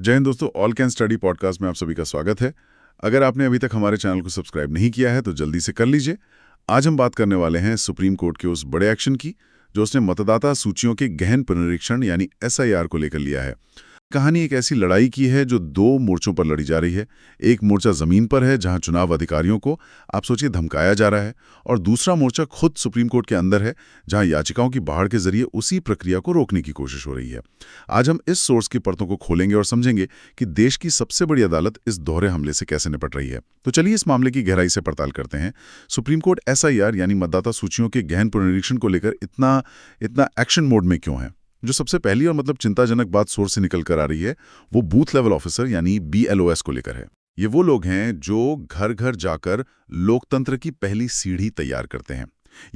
जय हिंद दोस्तों, all can study podcast में आप सभी का स्वागत है। अगर आपने अभी तक हमारे चैनल को सब्सक्राइब नहीं किया है तो जल्दी से कर लीजिए। आज हम बात करने वाले हैं सुप्रीम कोर्ट के उस बड़े एक्शन की जो उसने मतदाता सूचियों के गहन पुनरीक्षण यानी SIR को लेकर लिया है। कहानी एक ऐसी लड़ाई की है जो दो मोर्चों पर लड़ी जा रही है। एक मोर्चा जमीन पर है जहां चुनाव अधिकारियों को आप सोचिए धमकाया जा रहा है, और दूसरा मोर्चा खुद सुप्रीम कोर्ट के अंदर है जहां याचिकाओं की बाढ़ के जरिए उसी प्रक्रिया को रोकने की कोशिश हो रही है। आज हम इस सोर्स की परतों को खोलेंगे और समझेंगे कि देश की सबसे बड़ी अदालत इस दोहरे हमले से कैसे निपट रही है। तो चलिए इस मामले की गहराई से पड़ताल करते हैं। सुप्रीम कोर्ट SIR यानी मतदाता सूचियों के गहन पुनरीक्षण को लेकर इतना एक्शन मोड में क्यों है। जो सबसे पहली और चिंताजनक बात सोर्स से निकल कर आ रही है वो बूथ लेवल ऑफिसर यानी BLOS को लेकर है। ये वो लोग हैं जो घर घर जाकर लोकतंत्र की पहली सीढ़ी तैयार करते हैं।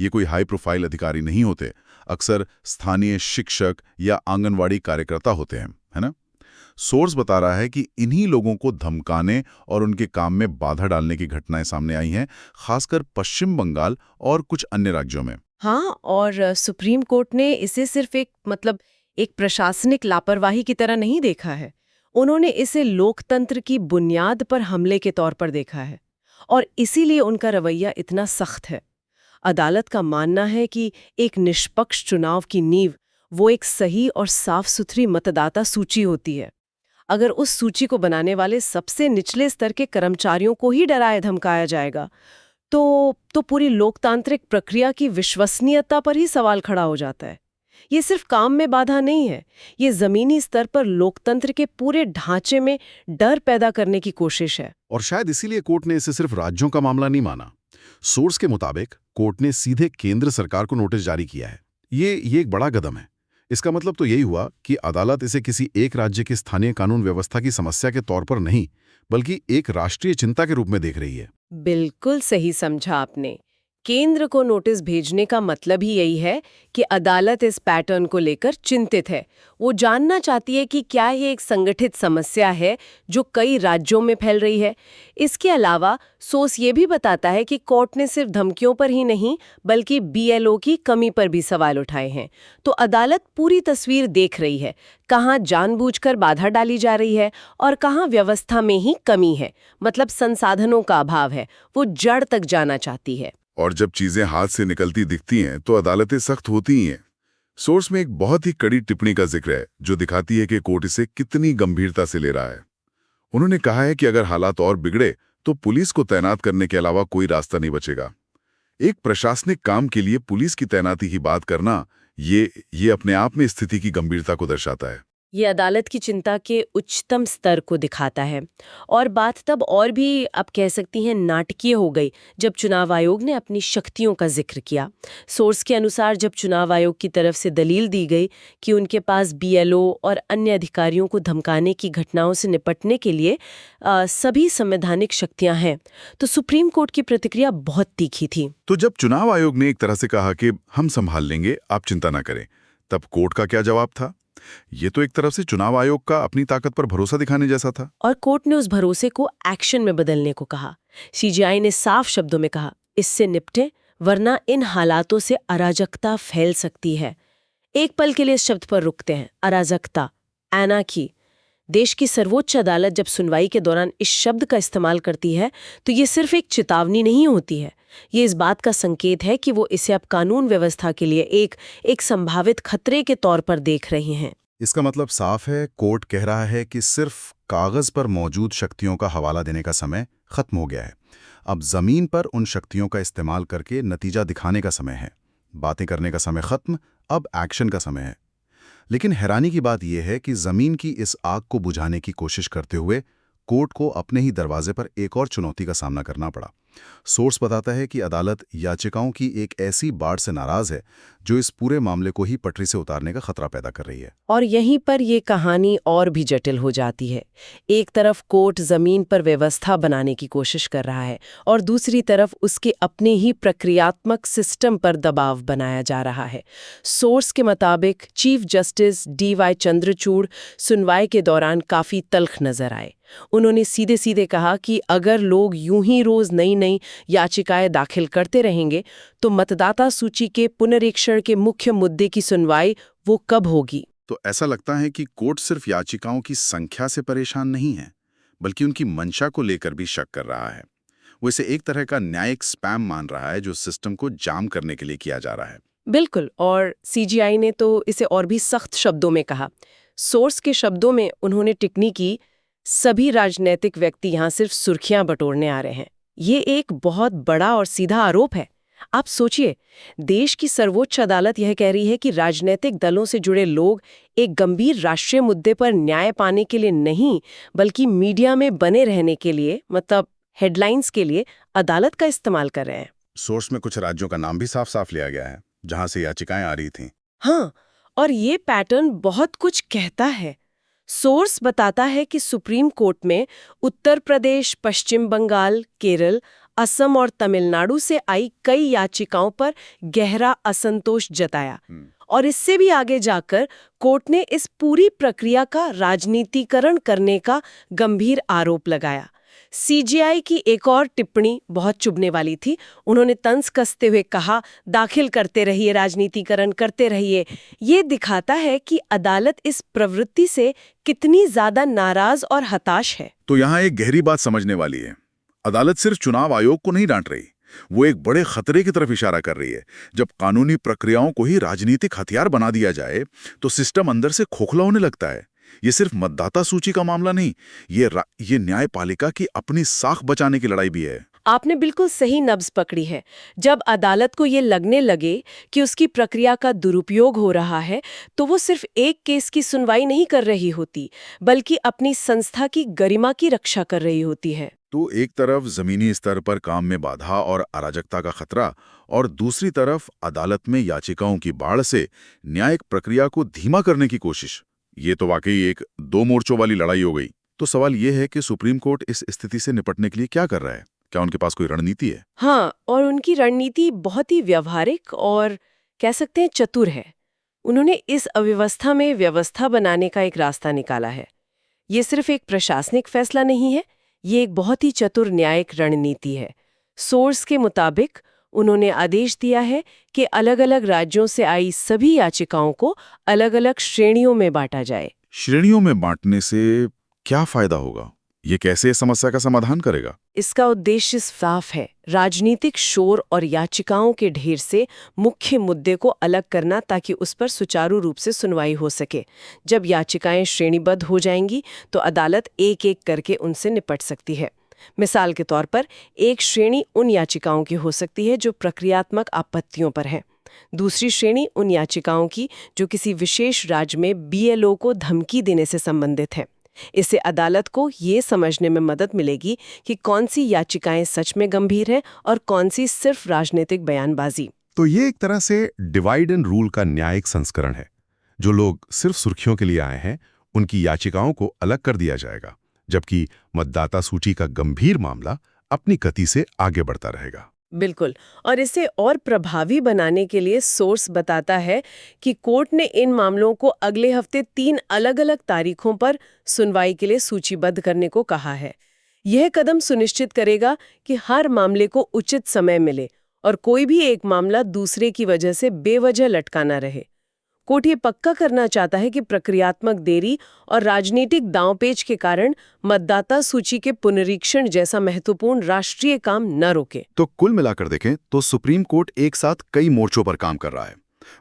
ये कोई हाई प्रोफाइल अधिकारी नहीं होते, अक्सर स्थानीय शिक्षक या आंगनवाड़ी कार्यकर्ता होते हैं, है ना। सोर्स बता रहा है कि इन्हीं लोगों को धमकाने और उनके काम में बाधा डालने की घटनाएं सामने आई हैं, खासकर पश्चिम बंगाल और कुछ अन्य राज्यों में। हाँ, और सुप्रीम कोर्ट ने इसे सिर्फ एक प्रशासनिक लापरवाही की तरह नहीं देखा है। उन्होंने इसे लोकतंत्र की बुनियाद पर हमले के तौर पर देखा है, और इसीलिए उनका रवैया इतना सख्त है। अदालत का मानना है कि एक निष्पक्ष चुनाव की नींव वो एक सही और साफ सुथरी मतदाता सूची होती है। अगर उस सूची को बनाने वाले सबसे निचले स्तर के कर्मचारियों को ही डराया धमकाया जाएगा तो पूरी लोकतांत्रिक प्रक्रिया की विश्वसनीयता पर ही सवाल खड़ा हो जाता है। ये सिर्फ काम में बाधा नहीं है, ये जमीनी स्तर पर लोकतंत्र के पूरे ढांचे में डर पैदा करने की कोशिश है। और शायद इसीलिए कोर्ट ने इसे सिर्फ राज्यों का मामला नहीं माना। सोर्स के मुताबिक कोर्ट ने सीधे केंद्र सरकार को नोटिस जारी किया है। ये एक बड़ा कदम है। इसका मतलब तो यही हुआ कि अदालत इसे किसी एक राज्य की स्थानीय कानून व्यवस्था की समस्या के तौर पर नहीं, बल्कि एक राष्ट्रीय चिंता के रूप में देख रही है। बिल्कुल सही समझा आपने। केंद्र को नोटिस भेजने का मतलब ही यही है कि अदालत इस पैटर्न को लेकर चिंतित है। वो जानना चाहती है कि क्या ये एक संगठित समस्या है जो कई राज्यों में फैल रही है। इसके अलावा सोर्स ये भी बताता है कि कोर्ट ने सिर्फ धमकियों पर ही नहीं बल्कि BLO की कमी पर भी सवाल उठाए हैं। तो अदालत पूरी तस्वीर देख रही है, कहाँ जानबूझकर बाधा डाली जा रही है और कहाँ व्यवस्था में ही कमी है, मतलब संसाधनों का अभाव है। वो जड़ तक जाना चाहती है। और जब चीजें हाथ से निकलती दिखती हैं तो अदालतें सख्त होती ही हैं। सोर्स में एक बहुत ही कड़ी टिप्पणी का जिक्र है जो दिखाती है कि कोर्ट इसे कितनी गंभीरता से ले रहा है। उन्होंने कहा है कि अगर हालात और बिगड़े तो पुलिस को तैनात करने के अलावा कोई रास्ता नहीं बचेगा। एक प्रशासनिक काम के लिए पुलिस की तैनाती की बात करना ये अपने आप में स्थिति की गंभीरता को दर्शाता है। ये अदालत की चिंता के उच्चतम स्तर को दिखाता है। और बात तब और भी आप कह सकती हैं नाटकीय हो गई जब चुनाव आयोग ने अपनी शक्तियों का जिक्र किया। सोर्स के अनुसार जब चुनाव आयोग की तरफ से दलील दी गई कि उनके पास BLO और अन्य अधिकारियों को धमकाने की घटनाओं से निपटने के लिए सभी संवैधानिक शक्तियां हैं, तो सुप्रीम कोर्ट की प्रतिक्रिया बहुत तीखी थी। तो जब चुनाव आयोग ने एक तरह से कहा कि हम संभाल लेंगे, आप चिंता ना करें, तब कोर्ट का क्या जवाब था? ये तो एक तरफ से चुनाव आयोग का अपनी ताकत पर भरोसा दिखाने जैसा था। और कोर्ट ने उस भरोसे को एक्शन में बदलने को कहा। CJI ने साफ शब्दों में कहा, इससे निपटे वरना इन हालातों से अराजकता फैल सकती है। एक पल के लिए इस शब्द पर रुकते हैं, अराजकता, एनार्की। देश की सर्वोच्च अदालत जब सुनवाई के दौरान इस शब्द का इस्तेमाल करती है तो ये सिर्फ एक चेतावनी नहीं होती है, ये इस बात का संकेत है कि वो इसे अब कानून व्यवस्था के लिए एक संभावित खतरे के तौर पर देख रही हैं। इसका मतलब साफ है, कोर्ट कह रहा है कि सिर्फ कागज पर मौजूद शक्तियों का हवाला देने का समय खत्म हो गया है। अब जमीन पर उन शक्तियों का इस्तेमाल करके नतीजा दिखाने का समय है। बातें करने का समय खत्म, अब एक्शन का समय है। लेकिन हैरानी की बात यह है कि जमीन की इस आग को बुझाने की कोशिश करते हुए कोर्ट को अपने ही दरवाजे पर एक और चुनौती का सामना करना पड़ा। सोर्स बताता है कि अदालत याचिकाओं की एक ऐसी बाढ़ से नाराज है जो इस पूरे मामले को ही पटरी से उतारने का खतरा पैदा कर रही है। और यहीं पर ये कहानी और भी जटिल हो जाती है। एक तरफ कोर्ट जमीन पर व्यवस्था बनाने की कोशिश कर रहा है और दूसरी तरफ उसके अपने ही प्रक्रियात्मक सिस्टम पर दबाव बनाया जा रहा है। सोर्स के मुताबिक चीफ जस्टिस DY चंद्रचूड़ सुनवाई के दौरान काफी तल्ख नजर आए। उन्होंने सीधे सीधे कहा कि अगर लोग यूं ही रोज नई नई याचिकाएं दाखिल करते रहेंगे तो मतदाता सूची के पुनरीक्षण के मुख्य मुद्दे की सुनवाई वो कब होगी। तो ऐसा लगता है कि कोर्ट सिर्फ याचिकाओं की संख्या से परेशान नहीं है, बल्कि उनकी मंशा को लेकर भी शक कर रहा है। वो इसे एक तरह का न्यायिक स्पैम मान रहा है जो सिस्टम को जाम करने के लिए किया जा रहा है। बिल्कुल, और सीजीआई ने तो इसे और भी सख्त शब्दों में कहा। सोर्स के शब्दों में उन्होंने टिप्पणी की, सभी राजनीतिक व्यक्ति यहाँ सिर्फ सुर्खियां बटोरने आ रहे हैं। ये एक बहुत बड़ा और सीधा आरोप है। आप सोचिए, देश की सर्वोच्च अदालत यह कह रही है कि राजनीतिक दलों से जुड़े लोग एक गंभीर राष्ट्रीय मुद्दे पर न्याय पाने के लिए नहीं, बल्कि मीडिया में बने रहने के लिए, मतलब हेडलाइंस के लिए अदालत का इस्तेमाल कर रहे हैं। सोर्स में कुछ राज्यों का नाम भी साफ साफ लिया गया है जहां से याचिकाएं आ रही थीं। हाँ, और ये पैटर्न बहुत कुछ कहता है। सोर्स बताता है कि सुप्रीम कोर्ट में उत्तर प्रदेश, पश्चिम बंगाल, केरल, असम और तमिलनाडु से आई कई याचिकाओं पर गहरा असंतोष जताया। और इससे भी आगे जाकर कोर्ट ने इस पूरी प्रक्रिया का राजनीतिकरण करने का गंभीर आरोप लगाया। सीजीआई की एक और टिप्पणी बहुत चुभने वाली थी। उन्होंने तंज कसते हुए कहा, दाखिल करते रहिए, राजनीतिकरण करते रहिए। ये दिखाता है कि अदालत इस प्रवृत्ति से कितनी ज्यादा नाराज और हताश है। तो यहाँ एक गहरी बात समझने वाली है। अदालत सिर्फ चुनाव आयोग को नहीं डांट रही, वो एक बड़े खतरे की तरफ इशारा कर रही है। जब कानूनी प्रक्रियाओं को ही राजनीतिक हथियार बना दिया जाए तो सिस्टम अंदर से खोखला होने लगता है। ये सिर्फ मतदाता सूची का मामला नहीं, ये न्यायपालिका की अपनी साख बचाने की लड़ाई भी है। आपने बिल्कुल सही नब्ज पकड़ी है। जब अदालत को ये लगने लगे कि उसकी प्रक्रिया का दुरुपयोग हो रहा है, तो वो सिर्फ एक केस की सुनवाई नहीं कर रही होती, बल्कि अपनी संस्था की गरिमा की रक्षा कर रही होती है। तो एक तरफ जमीनी स्तर पर काम में बाधा और अराजकता का खतरा, और दूसरी तरफ अदालत में याचिकाओं की बाढ़ से न्यायिक प्रक्रिया को धीमा करने की कोशिश। ये तो वाकई एक दो मोर्चों वाली लड़ाई हो गई। तो सवाल ये है कि सुप्रीम कोर्ट इस स्थिति से निपटने के लिए क्या कर रहा है? क्या उनके पास कोई रणनीति है? हाँ, और उनकी रणनीति बहुत ही व्यवहारिक और कह सकते हैं चतुर है। उन्होंने इस अव्यवस्था में व्यवस्था बनाने का एक रास्ता निकाला है। ये सिर्फ एक प्रशासनिक फैसला नहीं है, ये एक बहुत ही चतुर न्यायिक रणनीति है। सोर्स के मुताबिक उन्होंने आदेश दिया है कि अलग-अलग राज्यों से आई सभी याचिकाओं को अलग-अलग श्रेणियों में बांटा जाए। श्रेणियों में बांटने से क्या फायदा होगा? ये कैसे इस समस्या का समाधान करेगा? इसका उद्देश्य साफ है, राजनीतिक शोर और याचिकाओं के ढेर से मुख्य मुद्दे को अलग करना, ताकि उस पर सुचारू रूप से सुनवाई हो सके। जब याचिकाएं श्रेणीबद्ध हो जाएंगी तो अदालत एक-एक करके उनसे निपट सकती है। मिसाल के तौर पर, एक श्रेणी उन याचिकाओं की हो सकती है जो प्रक्रियात्मक आपत्तियों पर है। दूसरी श्रेणी उन याचिकाओं की जो किसी विशेष राज्य में बीएलओ को धमकी देने से संबंधित है। इससे अदालत को ये समझने में मदद मिलेगी कि कौन सी याचिकाएं सच में गंभीर हैं और कौन सी सिर्फ राजनीतिक बयानबाजी। तो ये एक तरह से डिवाइड एंड रूल का न्यायिक संस्करण है। जो लोग सिर्फ सुर्खियों के लिए आए हैं, उनकी याचिकाओं को अलग कर दिया जाएगा, जबकि मतदाता सूची का गंभीर मामला अपनी गति से आगे बढ़ता रहेगा। बिल्कुल, और इसे और प्रभावी बनाने के लिए सोर्स बताता है कि कोर्ट ने इन मामलों को अगले हफ्ते 3 अलग-अलग तारीखों पर सुनवाई के लिए सूचीबद्ध करने को कहा है। यह कदम सुनिश्चित करेगा कि हर मामले को उचित समय मिले और कोई भी एक मामला दूसरे की वजह से बेवजह लटका न रहे। कोर्ट ये पक्का करना चाहता है कि प्रक्रियात्मक देरी और राजनीतिक दांवपेच के कारण मतदाता सूची के पुनरीक्षण जैसा महत्वपूर्ण राष्ट्रीय काम न रोके। तो कुल मिलाकर देखें तो सुप्रीम कोर्ट एक साथ कई मोर्चों पर काम कर रहा है।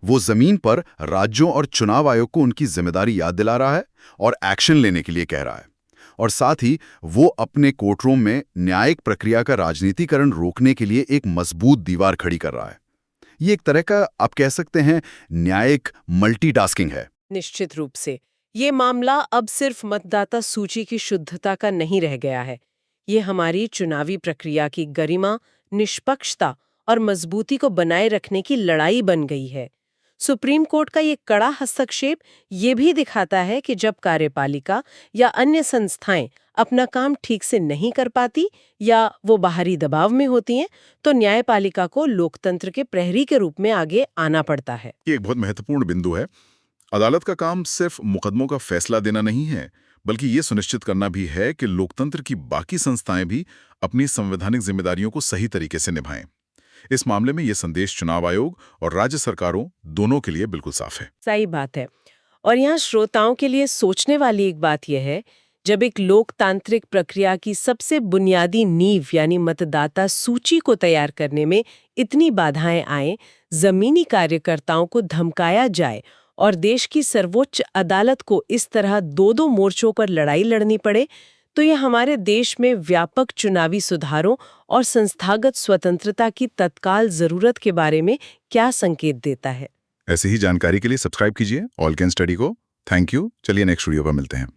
वो जमीन पर राज्यों और चुनाव आयोग को उनकी जिम्मेदारी याद दिला रहा है और एक्शन लेने के लिए कह रहा है, और साथ ही वो अपने कोर्टरूम में न्यायिक प्रक्रिया का राजनीतिकरण रोकने के लिए एक मजबूत दीवार खड़ी कर रहा है। ये एक तरह का, आप कह सकते हैं, न्यायिक मल्टीटास्किंग है। निश्चित रूप से ये मामला अब सिर्फ मतदाता सूची की शुद्धता का नहीं रह गया है। ये हमारी चुनावी प्रक्रिया की गरिमा, निष्पक्षता और मजबूती को बनाए रखने की लड़ाई बन गई है। सुप्रीम कोर्ट का ये कड़ा हस्तक्षेप ये भी दिखाता है कि जब कार्यपालिका या अन्य संस्थाएं अपना काम ठीक से नहीं कर पाती या वो बाहरी दबाव में होती हैं, तो न्यायपालिका को लोकतंत्र के प्रहरी के रूप में आगे आना पड़ता है। ये एक बहुत महत्वपूर्ण बिंदु है। अदालत का काम सिर्फ मुकदमों का फैसला देना नहीं है, बल्कि ये सुनिश्चित करना भी है कि लोकतंत्र की बाकी संस्थाएं भी अपनी संवैधानिक जिम्मेदारियों को सही तरीके से निभाएं। इस मामले में ये संदेश चुनाव आयोग और राज्य सरकारों दोनों के लिए बिल्कुल साफ है। सही बात है। और यहाँ श्रोताओं के लिए सोचने वाली एक बात यह है, जब एक लोकतांत्रिक प्रक्रिया की सबसे बुनियादी नींव यानी मतदाता सूची को तैयार करने में इतनी बाधाएं आए, जमीनी कार्यकर्ताओं को धमकाया जाए और देश की सर्वोच्च अदालत को इस तरह दो मोर्चों पर लड़ाई लड़नी पड़े, तो ये हमारे देश में व्यापक चुनावी सुधारों और संस्थागत स्वतंत्रता की तत्काल जरूरत के बारे में क्या संकेत देता है? ऐसी ही जानकारी के लिए सब्सक्राइब कीजिए ऑल कैन स्टडी को। Thank you. चलिए नेक्स्ट वीडियो पर मिलते हैं।